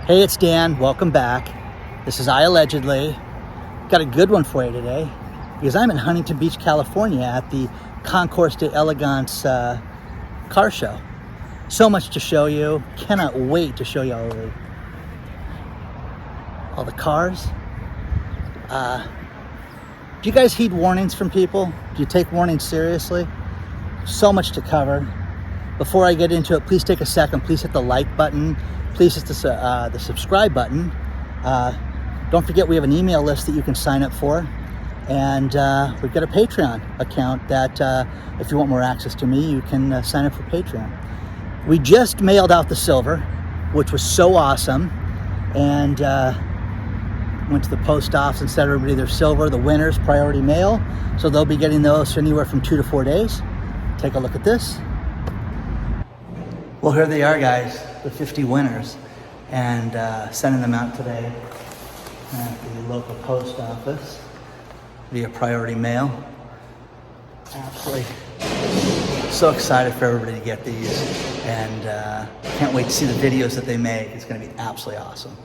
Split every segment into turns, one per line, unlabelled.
Hey, it's Dan. Welcome back. This is iAllegedly. Got a good one for you today because I'm in Huntington Beach, California at the Concours d'Elegance car show. So much to show you. Cannot wait to show you all the cars. Do you guys heed warnings from people? Do you take warnings seriously? So much to cover. Before I get into it, please take a second. Please hit the like button. Please hit the subscribe button. Don't forget we have an email list that you can sign up for. And we've got a Patreon account that if you want more access to me, you can sign up for Patreon. We just mailed out the silver, which was so awesome. And went to the post office and sent everybody their silver, the winners, priority mail. So they'll be getting those anywhere from 2 to 4 days. Take a look at this. Well, here they are, guys, the 50 winners, and sending them out today at the local post office via priority mail. Absolutely so excited for everybody to get these, and can't wait to see the videos that they make. It's going to be absolutely awesome.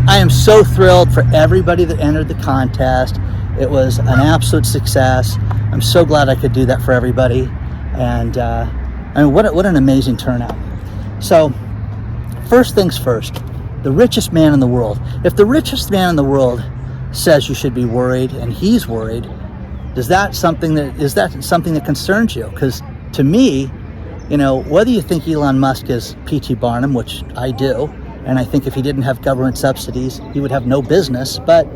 I am so thrilled for everybody that entered the contest. It was an absolute success. I'm so glad I could do that for everybody, and I mean, what an amazing turnout. So, first things first, the richest man in the world. If the richest man in the world says you should be worried and he's worried, is that something that concerns you? Because to me, you know, whether you think Elon Musk is P.T. Barnum, which I do, and I think if he didn't have government subsidies, he would have no business, but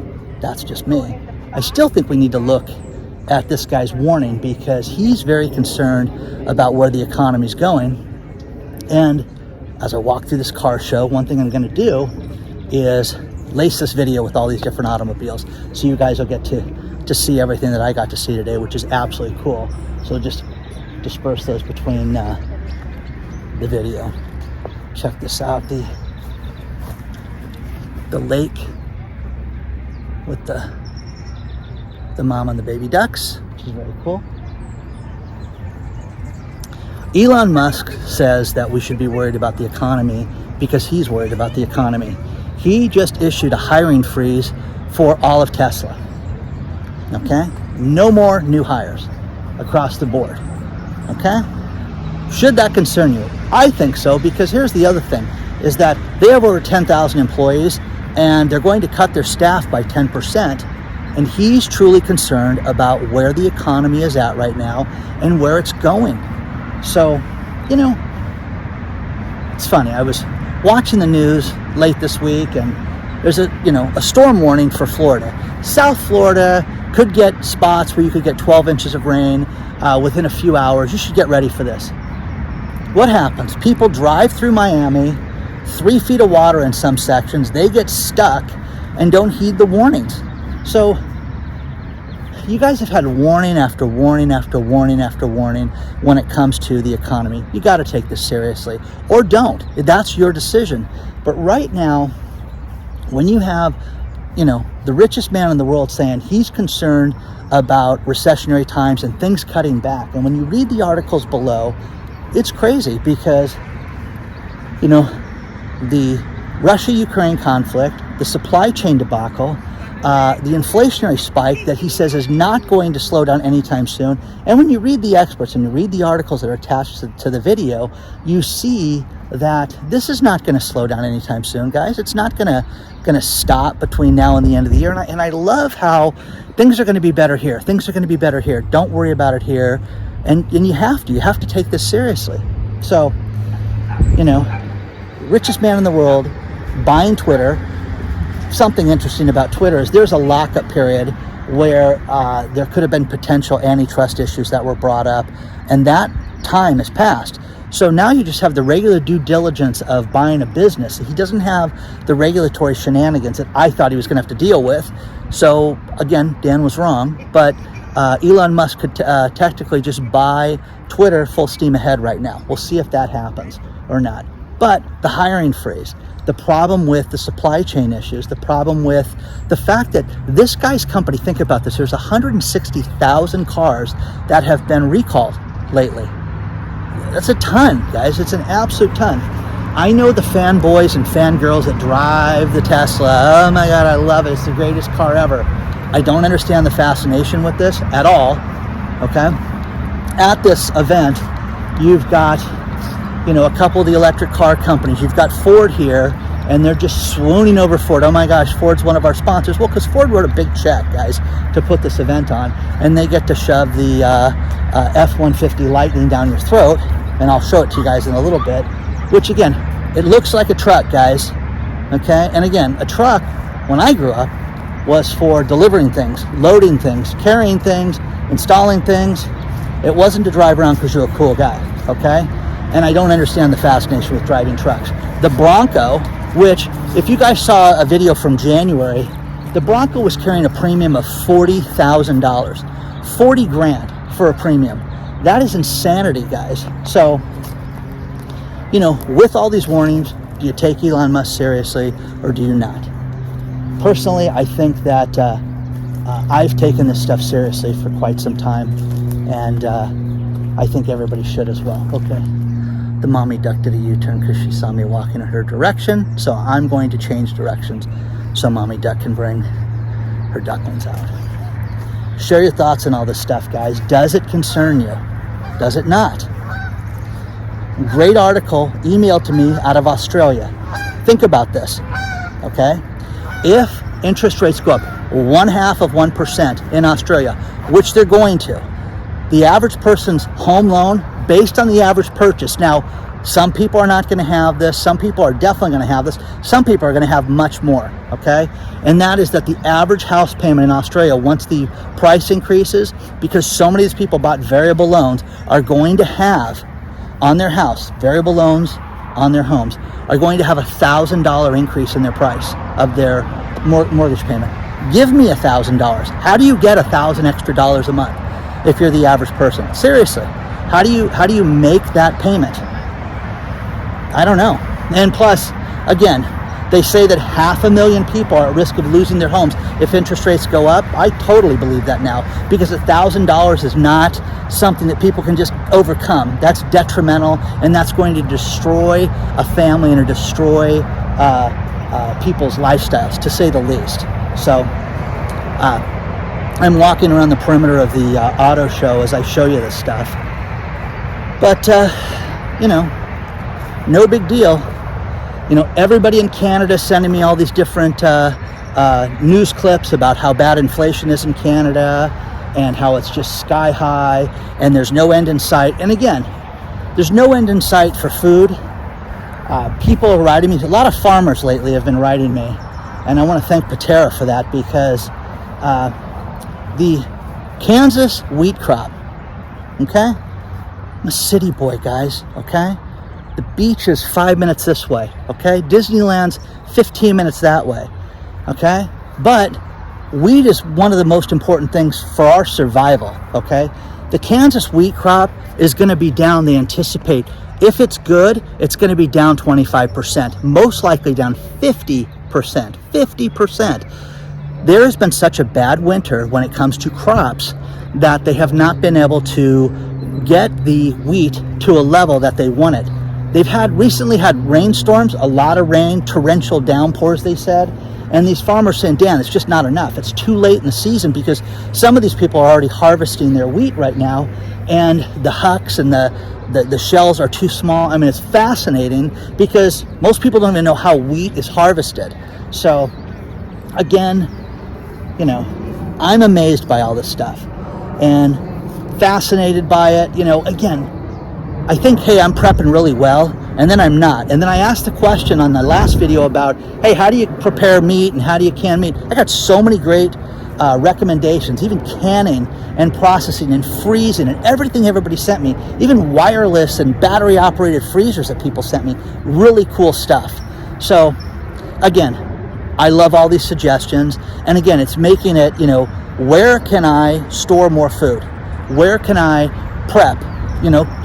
that's just me. I still think we need to look at this guy's warning because he's very concerned about where the economy's going. And as I walk through this car show, one thing I'm going to do is lace this video with all these different automobiles, so you guys will get to see everything that I got to see today, which is absolutely cool. So just disperse those between the video. Check this out, the lake with the mom and the baby ducks, which is very cool. Elon Musk says that we should be worried about the economy because he's worried about the economy. He just issued a hiring freeze for all of Tesla. Okay? No more new hires across the board. Okay? Should that concern you? I think so, because here's the other thing, is that they have over 10,000 employees and they're going to cut their staff by 10%. And he's truly concerned about where the economy is at right now and where it's going. So, you know, it's funny. I was watching the news late this week, and there's a storm warning for Florida. South Florida could get spots where you could get 12 inches of rain within a few hours. You should get ready for this. What happens? People drive through Miami, 3 feet of water in some sections. They get stuck and don't heed the warnings. So you guys have had warning after warning after warning after warning when it comes to the economy. You got to take this seriously, or don't. That's your decision. But right now, when you have, the richest man in the world saying he's concerned about recessionary times and things cutting back, and when you read the articles below, it's crazy because, the Russia-Ukraine conflict, the supply chain debacle, the inflationary spike that he says is not going to slow down anytime soon. And when you read the experts and you read the articles that are attached to the video, you see that this is not going to slow down anytime soon, guys. It's not going to stop between now and the end of the year. And I love how things are going to be better here. Things are going to be better here. Don't worry about it here. And you have to take this seriously. So, richest man in the world buying Twitter. Something interesting about Twitter is there's a lockup period where there could have been potential antitrust issues that were brought up, and that time has passed. So now you just have the regular due diligence of buying a business. He doesn't have the regulatory shenanigans that I thought he was going to have to deal with. So again, Dan was wrong, but Elon Musk could technically just buy Twitter full steam ahead right now. We'll see if that happens or not. But the hiring freeze, the problem with the supply chain issues, the problem with the fact that this guy's company, think about this, there's 160,000 cars that have been recalled lately. That's a ton, guys. It's an absolute ton. I know the fanboys and fangirls that drive the Tesla. Oh my God, I love it. It's the greatest car ever. I don't understand the fascination with this at all, okay? At this event, you've got, a couple of the electric car companies. You've got Ford here, and they're just swooning over Ford. Oh my gosh, Ford's one of our sponsors. Well, because Ford wrote a big check, guys, to put this event on, and they get to shove the F-150 Lightning down your throat, and I'll show it to you guys in a little bit, which again, it looks like a truck, guys, okay? And again, a truck, when I grew up, was for delivering things, loading things, carrying things, installing things. It wasn't to drive around because you're a cool guy, okay? And I don't understand the fascination with driving trucks. The Bronco, which, if you guys saw a video from January, the Bronco was carrying a premium of $40,000. 40 grand for a premium. That is insanity, guys. So, with all these warnings, do you take Elon Musk seriously or do you not? Personally, I think that I've taken this stuff seriously for quite some time, and I think everybody should as well. Okay. The mommy duck did a U-turn because she saw me walking in her direction, so I'm going to change directions so mommy duck can bring her ducklings out. Share your thoughts on all this stuff, guys. Does it concern you? Does it not? Great article emailed to me out of Australia. Think about this, okay? If interest rates go up 0.5% in Australia, which they're going to, the average person's home loan, based on the average purchase. Now, some people are not going to have this. Some people are definitely going to have this. Some people are going to have much more, okay? And that is that the average house payment in Australia, once the price increases, because so many of these people bought variable loans, are going to have on their house, variable loans on their homes, are going to have $1,000 increase in their price of their mortgage payment. Give me $1,000. How do you get $1,000 extra dollars a month if you're the average person? Seriously, how do you make that payment? I don't know. And plus, again, they say that 500,000 people are at risk of losing their homes if interest rates go up. I totally believe that now, because $1,000 is not something that people can just overcome. That's detrimental, and that's going to destroy a family and destroy people's lifestyles, to say the least. So I'm walking around the perimeter of the auto show as I show you this stuff. But, no big deal. Everybody in Canada is sending me all these different news clips about how bad inflation is in Canada and how it's just sky high and there's no end in sight. And again, there's no end in sight for food. People are writing me. A lot of farmers lately have been writing me. And I want to thank Patera for that, because the Kansas wheat crop, okay? I'm a city boy, guys, okay? The beach is 5 minutes this way, okay? Disneyland's 15 minutes that way, okay? But wheat is one of the most important things for our survival, okay? The Kansas wheat crop is going to be down, they anticipate. If it's good, it's going to be down 25%, most likely down 50%. 50%. There has been such a bad winter when it comes to crops that they have not been able to get the wheat to a level that they wanted. They've recently had rainstorms, a lot of rain, torrential downpours, they said, and these farmers saying, Dan, it's just not enough. It's too late in the season, because some of these people are already harvesting their wheat right now, and the hucks and the shells are too small. I mean, it's fascinating, because most people don't even know how wheat is harvested. So, again, I'm amazed by all this stuff and fascinated by it. Again, I think, hey, I'm prepping really well, and then I'm not. And then I asked the question on the last video about, hey, how do you prepare meat and how do you can meat? I got so many great recommendations, even canning and processing and freezing and everything everybody sent me, even wireless and battery operated freezers that people sent me. Really cool stuff. So, again, I love all these suggestions. And again, it's making it, where can I store more food? Where can I prep?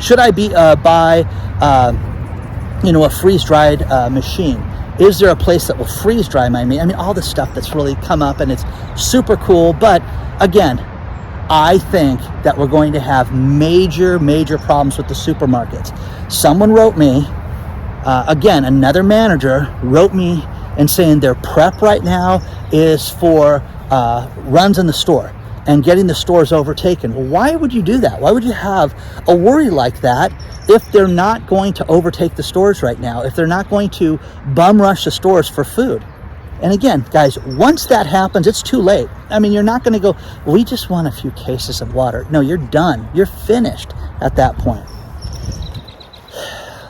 Should I buy a freeze-dried machine? Is there a place that will freeze-dry my meat? I mean, all this stuff that's really come up, and it's super cool. But again, I think that we're going to have major, major problems with the supermarkets. Someone wrote me, Again, another manager wrote me and saying their prep right now is for runs in the store and getting the stores overtaken. Well, why would you do that? Why would you have a worry like that if they're not going to overtake the stores right now, if they're not going to bum rush the stores for food? And again, guys, once that happens, it's too late. I mean, you're not going to go, we just want a few cases of water. No, you're done. You're finished at that point.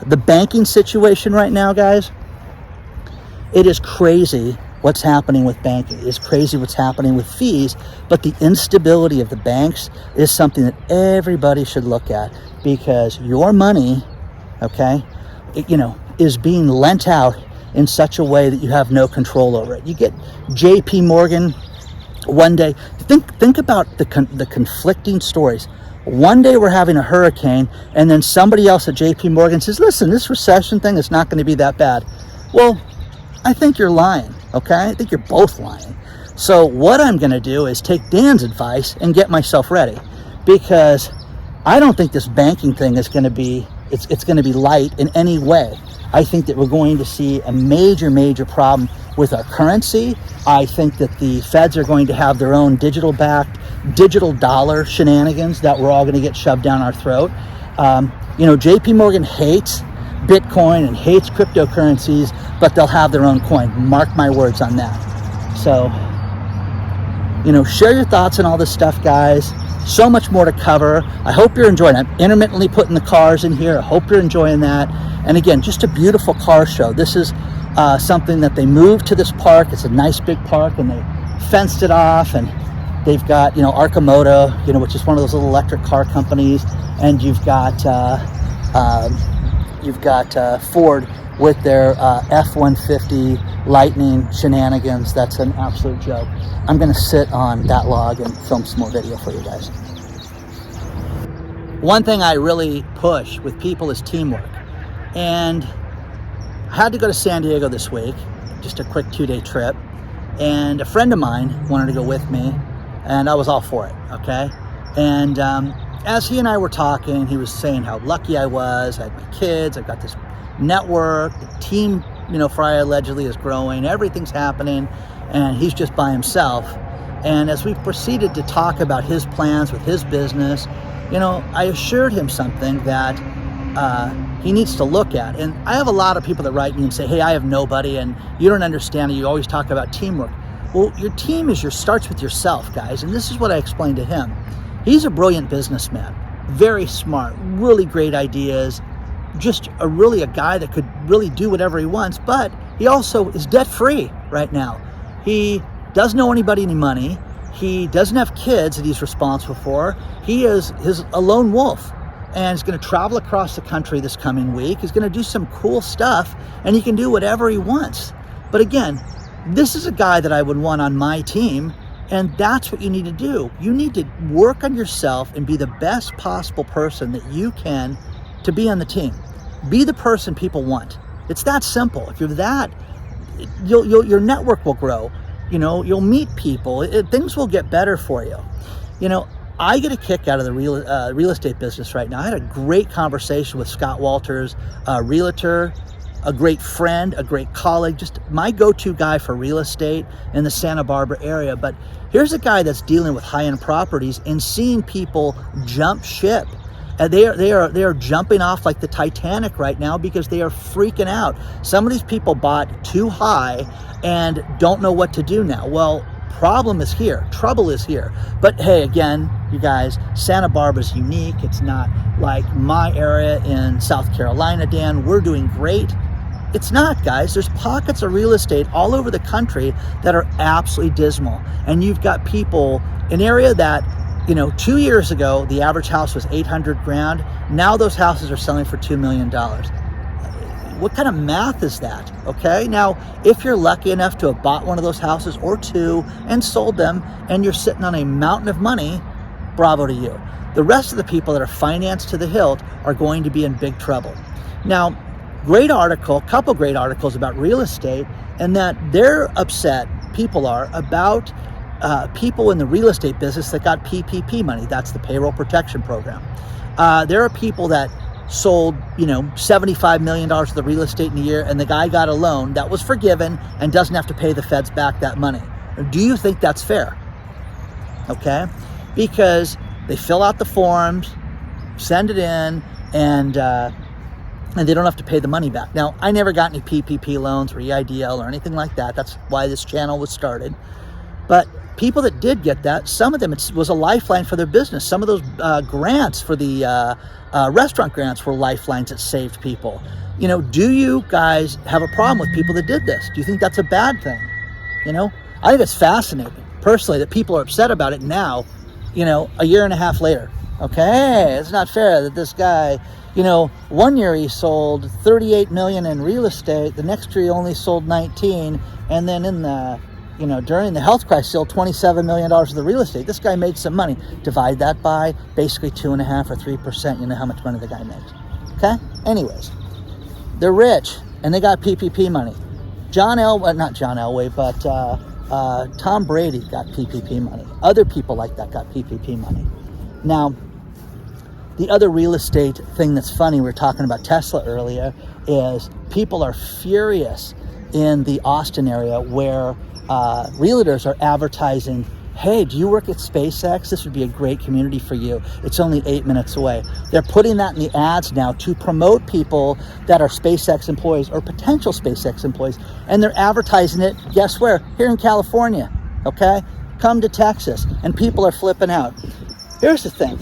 The banking situation right now, guys, it is crazy what's happening with banking. It's crazy what's happening with fees, but the instability of the banks is something that everybody should look at, because your money, okay, is being lent out in such a way that you have no control over it. You get JP Morgan one day. Think about the conflicting stories. One day we're having a hurricane, and then somebody else at JP Morgan says, listen, this recession thing is not going to be that bad. Well, I think you're lying, okay? I think you're both lying. So what I'm going to do is take Dan's advice and get myself ready, because I don't think this banking thing is going to be, it's going to be light in any way. I think that we're going to see a major problem with our currency. I think that the feds are going to have their own digital dollar shenanigans that we're all going to get shoved down our throat. JP Morgan hates Bitcoin and hates cryptocurrencies, but they'll have their own coin. Mark my words on that. So, share your thoughts on all this stuff, guys. So much more to cover. I hope you're enjoying it. I'm intermittently putting the cars in here. I hope you're enjoying that. And again, just a beautiful car show. This is something that they moved to this park. It's a nice big park, and they fenced it off, and they've got, Arcimoto, which is one of those little electric car companies, and you've got Ford with their F-150 Lightning shenanigans. That's an absolute joke. I'm going to sit on that log and film some more video for you guys. One thing I really push with people is teamwork. And I had to go to San Diego this week, just a quick 2-day trip. And a friend of mine wanted to go with me, and I was all for it, okay? And as he and I were talking, he was saying how lucky I was. I had my kids, I've got this network, the team, for iAllegedly is growing, everything's happening, and he's just by himself. And as we proceeded to talk about his plans with his business, I assured him something that he needs to look at. And I have a lot of people that write me and say, hey, I have nobody, and you don't understand it. You always talk about teamwork. Well, your team starts with yourself, guys. And this is what I explained to him. He's a brilliant businessman, very smart, really great ideas, just a guy that could really do whatever he wants, but he also is debt-free right now. He doesn't owe anybody any money. He doesn't have kids that he's responsible for. He is a lone wolf, and he's going to travel across the country this coming week. He's going to do some cool stuff, and he can do whatever he wants. But again, this is a guy that I would want on my team, and that's what you need to do. You need to work on yourself and be the best possible person that you can to be on the team. Be the person people want. It's that simple. If you're that, your network will grow. You'll meet people. Things will get better for you. I get a kick out of the real estate business right now. I had a great conversation with Scott Walters, a realtor, a great friend, a great colleague, just my go-to guy for real estate in the Santa Barbara area. But here's a guy that's dealing with high-end properties and seeing people jump ship. They are jumping off like the Titanic right now because they are freaking out. Some of these people bought too high and don't know what to do now. Well, problem is here. Trouble is here. But hey, again, you guys, Santa Barbara is unique. It's not like my area in South Carolina, Dan. We're doing great. It's not, guys. There's pockets of real estate all over the country that are absolutely dismal. And you've got people, an area that, 2 years ago, the average house was $800,000. Now those houses are selling for $2 million. What kind of math is that? Okay. Now, if you're lucky enough to have bought one of those houses or two and sold them, and you're sitting on a mountain of money, bravo to you. The rest of the people that are financed to the hilt are going to be in big trouble. Now, couple great articles about real estate, and that they're upset, people are, about people in the real estate business that got PPP money. That's the Payroll Protection Program. There are people that sold, $75 million of the real estate in a year, and the guy got a loan that was forgiven and doesn't have to pay the feds back that money. Do you think that's fair? Okay, because they fill out the forms, send it in, and they don't have to pay the money back. Now, I never got any PPP loans or EIDL or anything like that. That's why this channel was started. But people that did get that, some of them, it was a lifeline for their business. Some of those grants for the restaurant grants were lifelines that saved people. Do you guys have a problem with people that did this? Do you think that's a bad thing? I think it's fascinating, personally, that people are upset about it now, a year and a half later. Okay, it's not fair that this guy, 1 year he sold 38 million in real estate, the next year he only sold 19, and then in the, during the health crisis, sold $27 million of the real estate. This guy made some money. Divide that by basically 2.5% or 3%. You know how much money the guy makes. Okay? Anyways, they're rich and they got PPP money. Not John Elway, but Tom Brady got PPP money. Other people like that got PPP money. Now, the other real estate thing that's funny, we were talking about Tesla earlier, is people are furious in the Austin area where realtors are advertising, hey, do you work at SpaceX? This would be a great community for you. It's only 8 minutes away. They're putting that in the ads now to promote people that are SpaceX employees or potential SpaceX employees. And they're advertising it, guess where? Here in California, okay? Come to Texas. And people are flipping out. Here's the thing.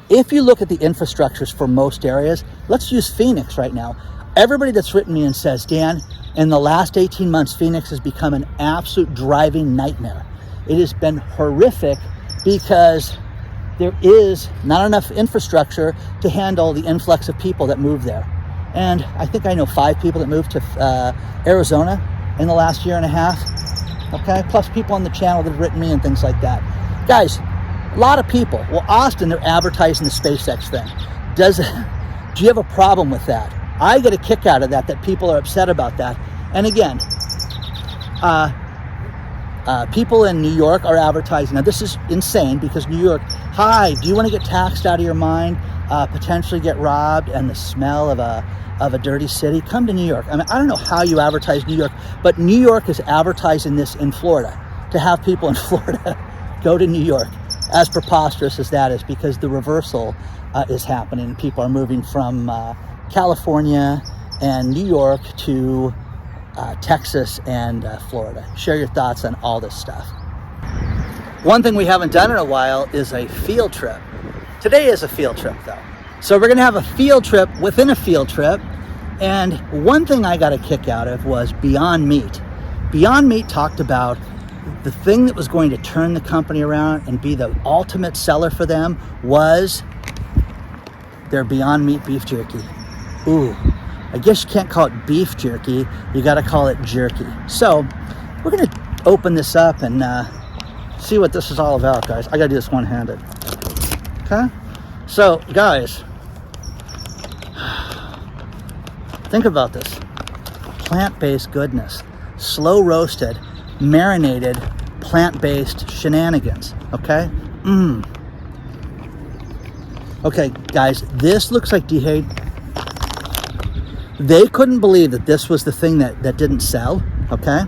If you look at the infrastructures for most areas, let's use Phoenix right now. Everybody that's written me and says, Dan, in the last 18 months, Phoenix has become an absolute driving nightmare. It has been horrific because there is not enough infrastructure to handle the influx of people that move there. And I think I know 5 people that moved to Arizona in the last year and a half. Okay, plus people on the channel that have written me and things like that. Guys, a lot of people. Well, Austin, they're advertising the SpaceX thing. Do you have a problem with that? I get a kick out of that people are upset about that. And again, people in New York are advertising. Now, this is insane because New York, hi, do you want to get taxed out of your mind, potentially get robbed, and the smell of a dirty city? Come to New York. I mean, I don't know how you advertise New York, but New York is advertising this in Florida. To have people in Florida go to New York, as preposterous as that is, because the reversal is happening. People are moving from California and New York to Texas and Florida. Share your thoughts on all this stuff. One thing we haven't done in a while is a field trip. Today is a field trip though. So we're gonna have a field trip within a field trip. And one thing I got a kick out of was Beyond Meat. Beyond Meat talked about the thing that was going to turn the company around and be the ultimate seller for them was their Beyond Meat beef jerky. Ooh, I guess you can't call it beef jerky, you gotta call it jerky. So we're gonna open this up and see what this is all about, guys. I gotta do this one-handed. Okay? So, guys, think about this. Plant-based goodness. Slow roasted, marinated, plant-based shenanigans. Okay? Okay, guys, this looks like they couldn't believe that this was the thing that didn't sell. Okay?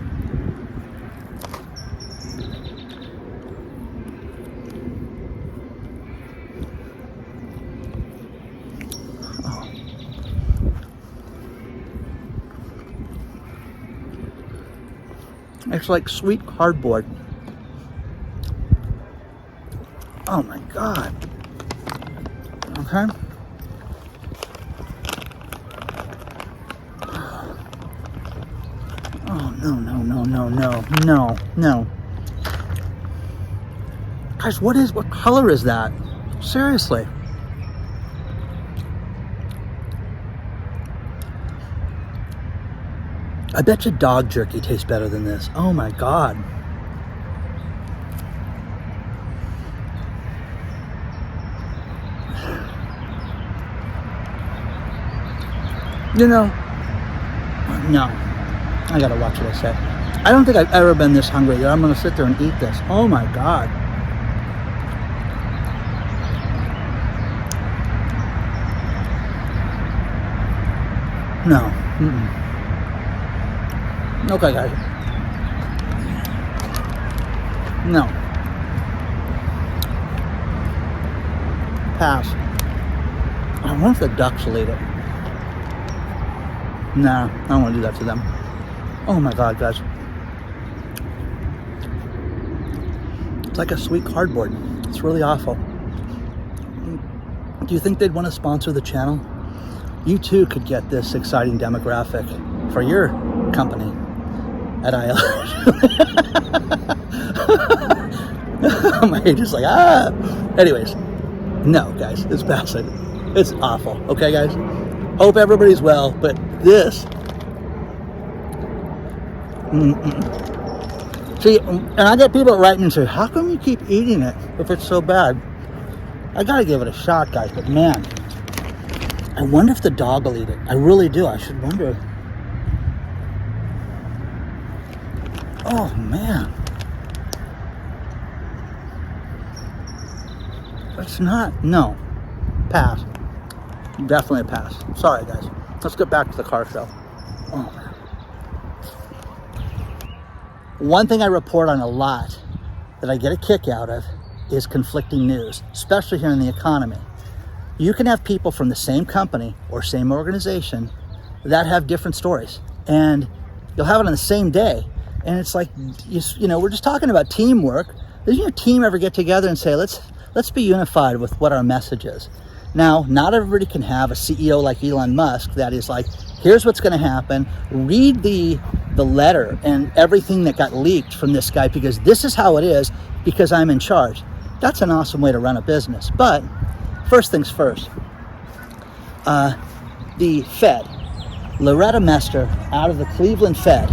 It's like sweet cardboard. Oh my God. Okay. Oh, no. Guys, what color is that? Seriously. I bet you dog jerky tastes better than this. Oh my God. No. I gotta watch what I say. I don't think I've ever been this hungry that I'm gonna sit there and eat this. Oh my God. No. Okay, guys. No. Pass. I wonder if the ducks will eat it. Nah, I don't want to do that to them. Oh my God, guys. It's like a sweet cardboard. It's really awful. Do you think they'd want to sponsor the channel? You too could get this exciting demographic for your company at iAllegedly. My age is like, Anyways, no, guys, it's passing. It's awful. Okay, guys? Hope everybody's well, but this... See, and I get people writing and say, how come you keep eating it if it's so bad? I gotta give it a shot, guys, but man, I wonder if the dog will eat it. I really do. I should wonder. Oh, man. It's not. No. Pass. Definitely a pass. Sorry, guys. Let's get back to the car show. Oh, man. One thing I report on a lot that I get a kick out of is conflicting news, especially here in the economy. You can have people from the same company or same organization that have different stories, and you'll have it on the same day. And it's like, you know, we're just talking about teamwork. Doesn't your team ever get together and say, let's be unified with what our message is? Now, not everybody can have a CEO like Elon Musk that is like, here's what's going to happen. Read the letter and everything that got leaked from this guy because this is how it is because I'm in charge. That's an awesome way to run a business. But first things first, the Fed, Loretta Mester out of the Cleveland Fed,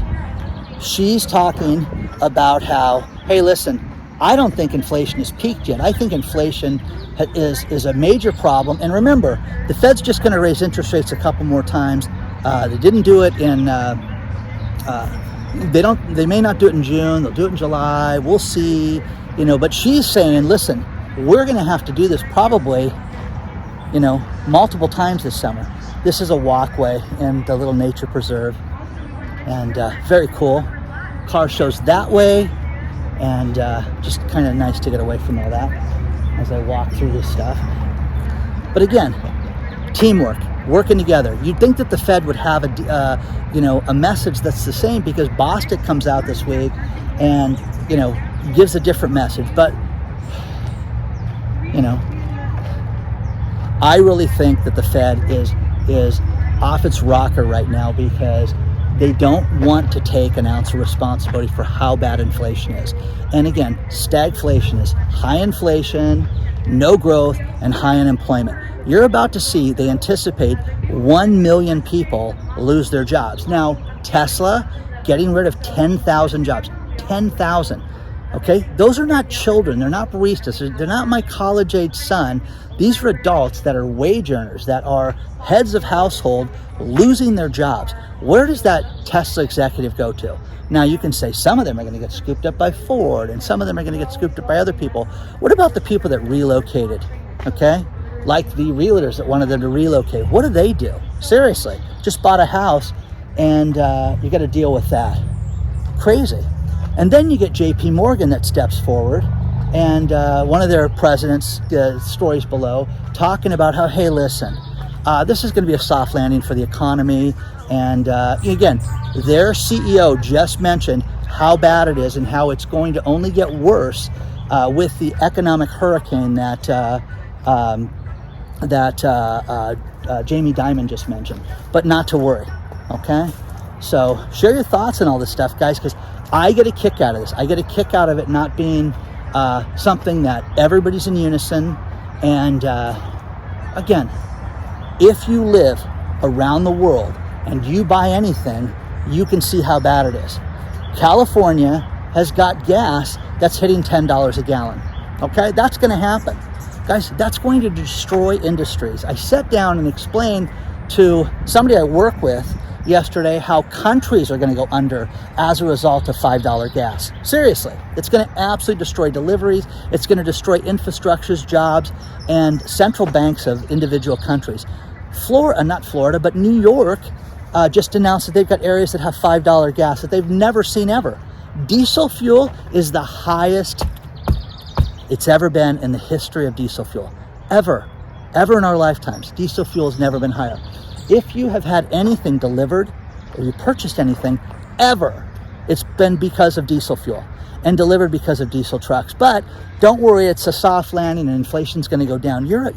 she's talking about how, hey, listen, I don't think inflation has peaked yet. I think inflation is a major problem. And remember, the Fed's just going to raise interest rates a couple more times. They didn't do it in, they may not do it in June. They'll do it in July. We'll see, you know, but she's saying, listen, we're going to have to do this probably, you know, multiple times this summer. This is a walkway in the little nature preserve, and very cool. Car shows that way, and just kind of nice to get away from all that as I walk through this stuff. But again, teamwork, working together. You'd think that the Fed would have a message that's the same because Bostic comes out this week and, you know, gives a different message. But, you know, I really think that the Fed is off its rocker right now because they don't want to take an ounce of responsibility for how bad inflation is. And again, stagflation is high inflation, no growth, and high unemployment. You're about to see, they anticipate 1 million people lose their jobs. Now, Tesla getting rid of 10,000 jobs. 10,000. Okay? Those are not children. They're not baristas. They're not my college-age son. These are adults that are wage earners, that are heads of household losing their jobs. Where does that Tesla executive go to? Now, you can say some of them are going to get scooped up by Ford and some of them are going to get scooped up by other people. What about the people that relocated? Okay? Like the realtors that wanted them to relocate. What do they do? Seriously, just bought a house and you got to deal with that. Crazy. And then you get JP Morgan that steps forward and one of their presidents, stories below, talking about how, hey, listen, this is going to be a soft landing for the economy. And again, their CEO just mentioned how bad it is and how it's going to only get worse with the economic hurricane that Jamie Dimon just mentioned. But not to worry, okay? So share your thoughts on all this stuff, guys, because I get a kick out of this. I get a kick out of it not being something that everybody's in unison. And again, if you live around the world and you buy anything, you can see how bad it is. California has got gas that's hitting $10 a gallon. Okay, that's going to happen. Guys, that's going to destroy industries. I sat down and explained to somebody I work with yesterday how countries are going to go under as a result of $5 gas. Seriously, it's going to absolutely destroy deliveries. It's going to destroy infrastructures, jobs, and central banks of individual countries. Not Florida, but New York just announced that they've got areas that have $5 gas that they've never seen ever. Diesel fuel is the highest it's ever been in the history of diesel fuel. Ever in our lifetimes. Diesel fuel has never been higher. If you have had anything delivered or you purchased anything ever, it's been because of diesel fuel and delivered because of diesel trucks. But don't worry, it's a soft landing and inflation's going to go down. You're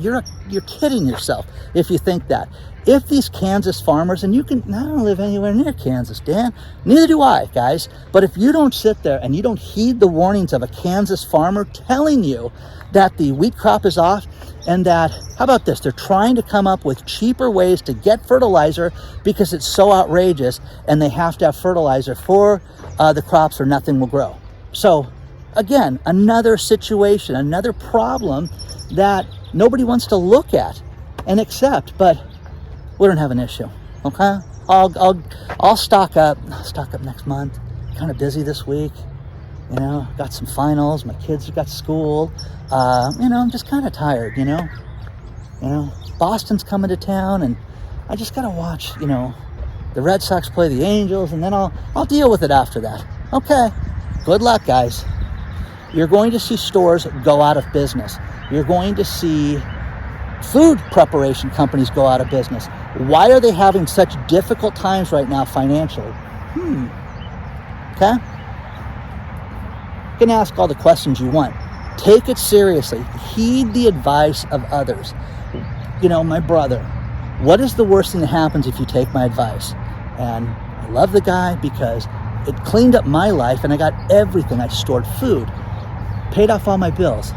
kidding yourself if you think that. If these Kansas farmers, and I don't live anywhere near Kansas, Dan, neither do I, guys, but if you don't sit there and you don't heed the warnings of a Kansas farmer telling you that the wheat crop is off, and that, how about this, they're trying to come up with cheaper ways to get fertilizer because it's so outrageous and they have to have fertilizer for the crops or nothing will grow. So again, another situation, another problem that nobody wants to look at and accept, but we don't have an issue, okay? I'll stock up next month. Kind of busy this week, got some finals, my kids have got school, I'm just kind of tired, Boston's coming to town and I just got to watch, the Red Sox play the Angels, and then I'll deal with it after that. Okay, good luck, guys. You're going to see stores go out of business. You're going to see food preparation companies go out of business. Why are they having such difficult times right now financially? Okay? You can ask all the questions you want. Take it seriously. Heed the advice of others. My brother, what is the worst thing that happens if you take my advice? And I love the guy because it cleaned up my life and I got everything. I stored food, paid off all my bills,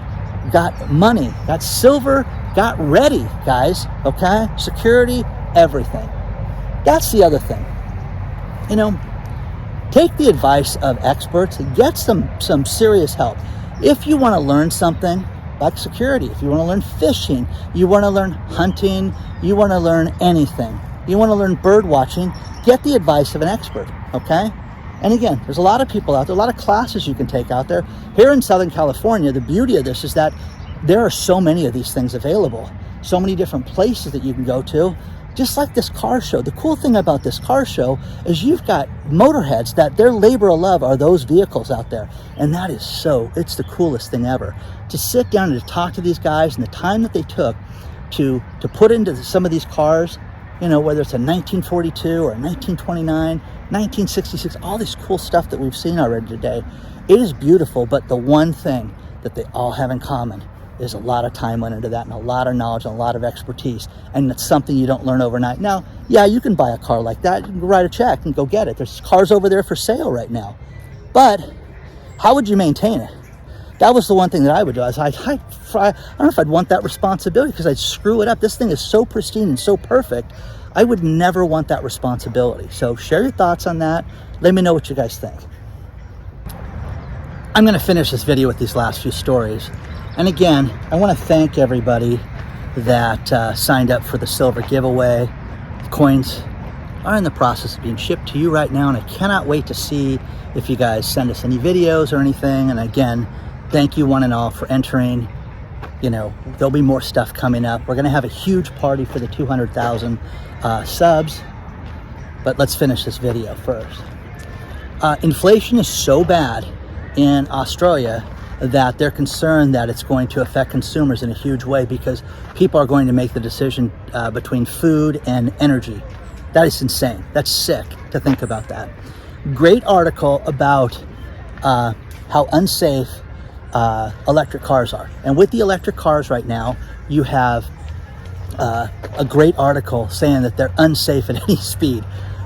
got money, got silver, got ready, guys, okay? Security, everything. That's the other thing. Take the advice of experts and get some serious help. If you want to learn something like security, if you want to learn fishing, you want to learn hunting, you want to learn anything, you want to learn bird watching, get the advice of an expert, okay? And again, there's a lot of people out there, a lot of classes you can take out there. Here in Southern California, the beauty of this is that there are so many of these things available, so many different places that you can go to, just like this car show. The cool thing about this car show is you've got motorheads that their labor of love are those vehicles out there. And that is it's the coolest thing ever. To sit down and to talk to these guys and the time that they took to put into some of these cars, whether it's a 1942 or a 1929, 1966, all this cool stuff that we've seen already today. It is beautiful, but the one thing that they all have in common is a lot of time went into that and a lot of knowledge and a lot of expertise. And it's something you don't learn overnight. Now, yeah, you can buy a car like that. You can write a check and go get it. There's cars over there for sale right now. But how would you maintain it? That was the one thing that I would do. I don't know if I'd want that responsibility because I'd screw it up. This thing is so pristine and so perfect. I would never want that responsibility. So share your thoughts on that. Let me know what you guys think. I'm going to finish this video with these last few stories. And again, I want to thank everybody that signed up for the silver giveaway. The coins are in the process of being shipped to you right now, and I cannot wait to see if you guys send us any videos or anything. And again, thank you one and all for entering. There'll be more stuff coming up. We're going to have a huge party for the 200,000 subs. But let's finish this video first. Inflation is so bad in Australia that they're concerned that it's going to affect consumers in a huge way because people are going to make the decision between food and energy. That is insane. That's sick to think about that. Great article about how unsafe electric cars are. And with the electric cars right now, you have a great article saying that they're unsafe at any speed.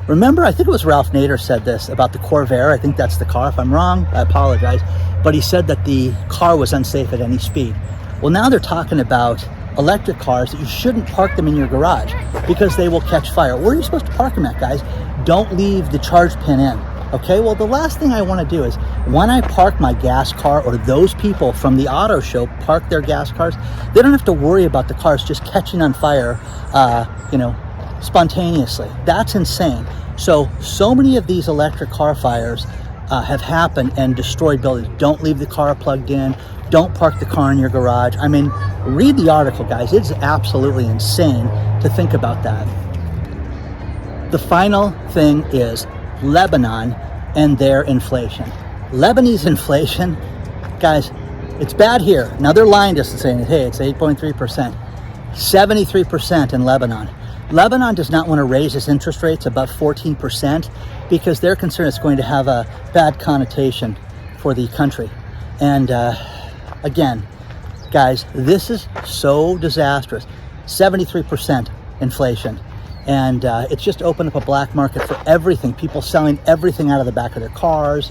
Remember, I think it was Ralph Nader said this about the Corvair. I think that's the car. If I'm wrong, I apologize. But he said that the car was unsafe at any speed. Well, now they're talking about electric cars that you shouldn't park them in your garage because they will catch fire. Where are you supposed to park them at, guys? Don't leave the charge pin in. Okay, well, the last thing I want to do is when I park my gas car, or those people from the auto show park their gas cars, they don't have to worry about the cars just catching on fire, spontaneously. That's insane. So many of these electric car fires have happened and destroyed buildings. Don't leave the car plugged in. Don't park the car in your garage. I mean, read the article, guys. It's absolutely insane to think about that. The final thing is Lebanon and their inflation. Lebanese inflation, guys, it's bad here. Now they're lying to us and saying, hey, it's 8.3%, 73% in Lebanon. Lebanon does not want to raise its interest rates above 14% because they're concerned it's going to have a bad connotation for the country. And again, guys, this is so disastrous. 73% inflation. And it's just opened up a black market for everything. People selling everything out of the back of their cars.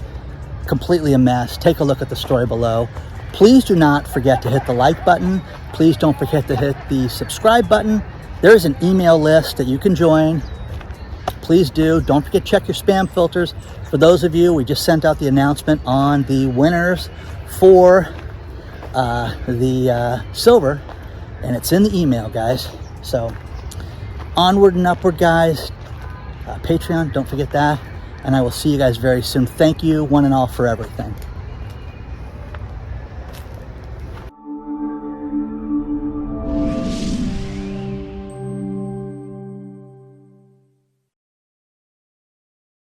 Completely a mess. Take a look at the story below. Please do not forget to hit the like button. Please don't forget to hit the subscribe button. There's an email list that you can join. Please do. Don't forget to check your spam filters. For those of you, we just sent out the announcement on the winners for the silver, and it's in the email, guys. So onward and upward, guys. Patreon, don't forget that. And I will see you guys very soon. Thank you, one and all, for everything.